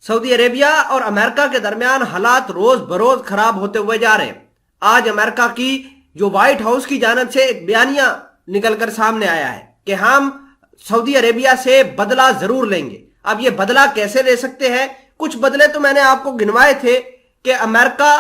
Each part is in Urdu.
سعودی عربیہ اور امریکہ کے درمیان حالات روز بروز خراب ہوتے ہوئے جا رہے ہیں۔ آج امریکہ کی جو وائٹ ہاؤس کی جانب سے ایک بیانیہ نکل کر سامنے آیا ہے کہ ہم سعودی عربیہ سے بدلہ ضرور لیں گے۔ اب یہ بدلہ کیسے لے سکتے ہیں؟ کچھ بدلے تو میں نے آپ کو گنوائے تھے کہ امریکہ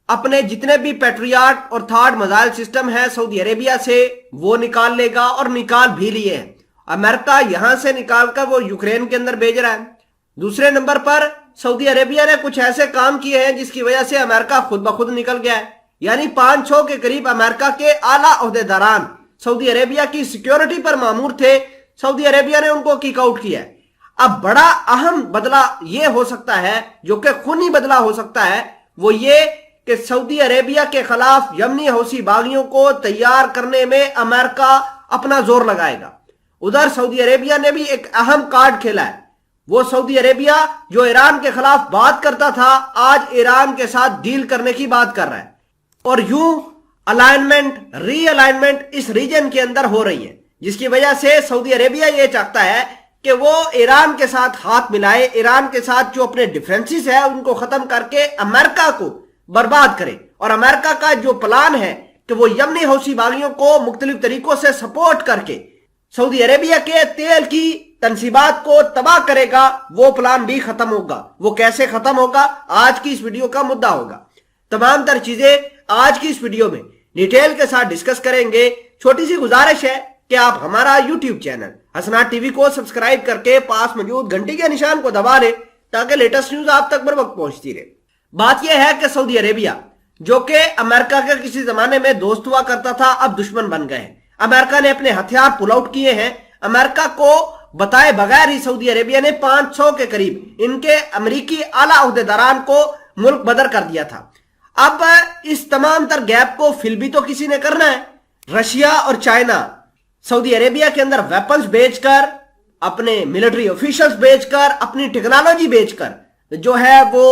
اپنے جتنے بھی پیٹریاٹ اور تھارڈ میزائل سسٹم ہے سعودی عربیہ سے وہ نکال لے گا، اور نکال بھی لیے ہیں۔ امریکہ یہاں سے نکال کر وہ یوکرین کے اندر بھیج رہا ہے۔ دوسرے نمبر پر سعودی عربیہ نے کچھ ایسے کام کیے ہیں جس کی وجہ سے امریکہ خود بخود نکل گیا ہے، یعنی 5-6 کے قریب امریکہ کے اعلیٰ عہدیداران سعودی عربیہ کی سیکیورٹی پر مامور تھے، سعودی عربیہ نے ان کو کک آؤٹ کیا ہے۔ اب بڑا اہم بدلہ یہ ہو سکتا ہے، جو کہ خونی بدلہ ہو سکتا ہے، وہ یہ کہ سعودی عربیہ کے خلاف یمنی حوثی باغیوں کو تیار کرنے میں امریکہ اپنا زور لگائے گا۔ ادھر سعودی عربیہ نے بھی ایک اہم کارڈ کھیلا ہے۔ وہ سعودی عربیہ جو ایران کے خلاف بات کرتا تھا، آج ایران کے ساتھ ڈیل کرنے کی بات کر رہا ہے، اور یوں الائنمنٹ ری الائنمنٹ اس ریجن کے اندر ہو رہی ہے، جس کی وجہ سے سعودی عربیہ یہ چاہتا ہے کہ وہ ایران کے ساتھ ہاتھ ملائے، ایران کے ساتھ جو اپنے ڈیفنسز ہے ان کو ختم کر کے امریکہ کو برباد کرے۔ اور امریکہ کا جو پلان ہے کہ وہ یمنی حوثی باغیوں کو مختلف طریقوں سے سپورٹ کر کے سعودی عربیہ کے تیل کی تنصیبات کو تباہ کرے گا، وہ پلان بھی ختم ہوگا۔ وہ کیسے ختم ہوگا؟ آج کی اس ویڈیو کا مدعا ہوگا۔ تمام تر چیزیں آج کی اس ویڈیو میں ڈیٹیل کے ساتھ ڈسکس کریں گے۔ چھوٹی سی گزارش ہے کہ آپ ہمارا یوٹیوب چینل حسنات ٹی وی کو سبسکرائب کر کے پاس موجود گھنٹی کے نشان کو دبا لیں تاکہ لیٹسٹ نیوز آپ تک بر وقت پہنچتی رہے۔ بات یہ ہے کہ سعودی عربیہ جو کہ امریکہ کے کسی زمانے میں دوست ہوا کرتا تھا، اب دشمن بن گئے ہیں۔ امریکہ نے اپنے ہتھیار پل آؤٹ کیے ہیں۔ امریکہ کو بتائے بغیر ہی سعودی عربیہ نے 500 کے قریب ان کے امریکی اعلیٰ عہدیداران کو ملک بدر کر دیا تھا۔ اب اس تمام تر گیپ کو فل بھی تو کسی نے کرنا ہے۔ رشیا اور چائنا سعودی عربیہ کے اندر ویپنز بیچ کر، اپنے ملٹری آفیشلز بیچ کر، اپنی ٹیکنالوجی بیچ کر جو ہے وہ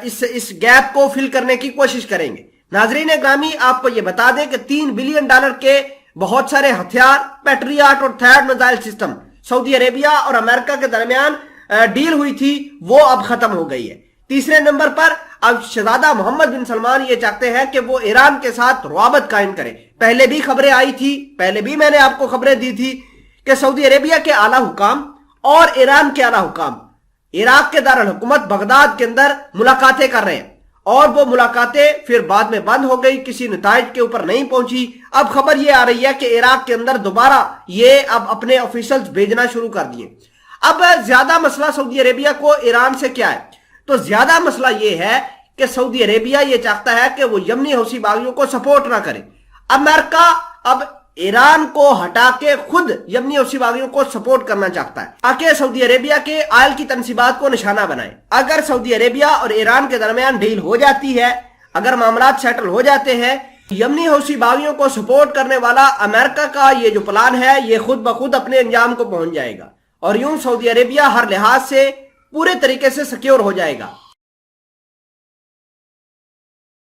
اس گیپ کو فل کرنے کی کوشش کریں گے۔ ناظرین گرامی، آپ کو یہ بتا دیں کہ $3 بلین کے بہت سارے ہتھیار، پیٹریاٹ اور تھرڈ میزائل سسٹم سعودی عربیہ اور امریکہ کے درمیان ڈیل ہوئی تھی، وہ اب ختم ہو گئی ہے۔ تیسرے نمبر پر اب شہزادہ محمد بن سلمان یہ چاہتے ہیں کہ وہ ایران کے ساتھ روابط قائم کرے۔ پہلے بھی خبریں آئی تھی، پہلے بھی میں نے آپ کو خبریں دی تھی کہ سعودی عربیہ کے اعلیٰ حکام اور ایران کے اعلیٰ حکام عراق کے دارالحکومت بغداد کے اندر ملاقاتیں کر رہے ہیں، اور وہ ملاقاتیں پھر بعد میں بند ہو گئی، کسی نتائج کے اوپر نہیں پہنچی۔ اب خبر یہ آ رہی ہے کہ عراق کے اندر دوبارہ یہ اب اپنے آفیشلز بھیجنا شروع کر دیے۔ اب زیادہ مسئلہ سعودی عربیہ کو ایران سے کیا ہے؟ تو زیادہ مسئلہ یہ ہے کہ سعودی عربیہ یہ چاہتا ہے کہ وہ یمنی حوثی باغیوں کو سپورٹ نہ کرے۔ امریکہ اب ایران کو ہٹا کے خود یمنی حوثی باغیوں کو سپورٹ کرنا چاہتا ہے تاکہ سعودی عربیہ کے آئل کی تنصیبات کو نشانہ بنائے۔ اگر سعودی عربیہ اور ایران کے درمیان ڈیل ہو جاتی ہے، اگر معاملات سیٹل ہو جاتے ہیں، یمنی حوثی باغیوں کو سپورٹ کرنے والا امریکہ کا یہ جو پلان ہے یہ خود بخود اپنے انجام کو پہنچ جائے گا، اور یوں سعودی عربیہ ہر لحاظ سے پورے طریقے سے سیکیور ہو جائے گا۔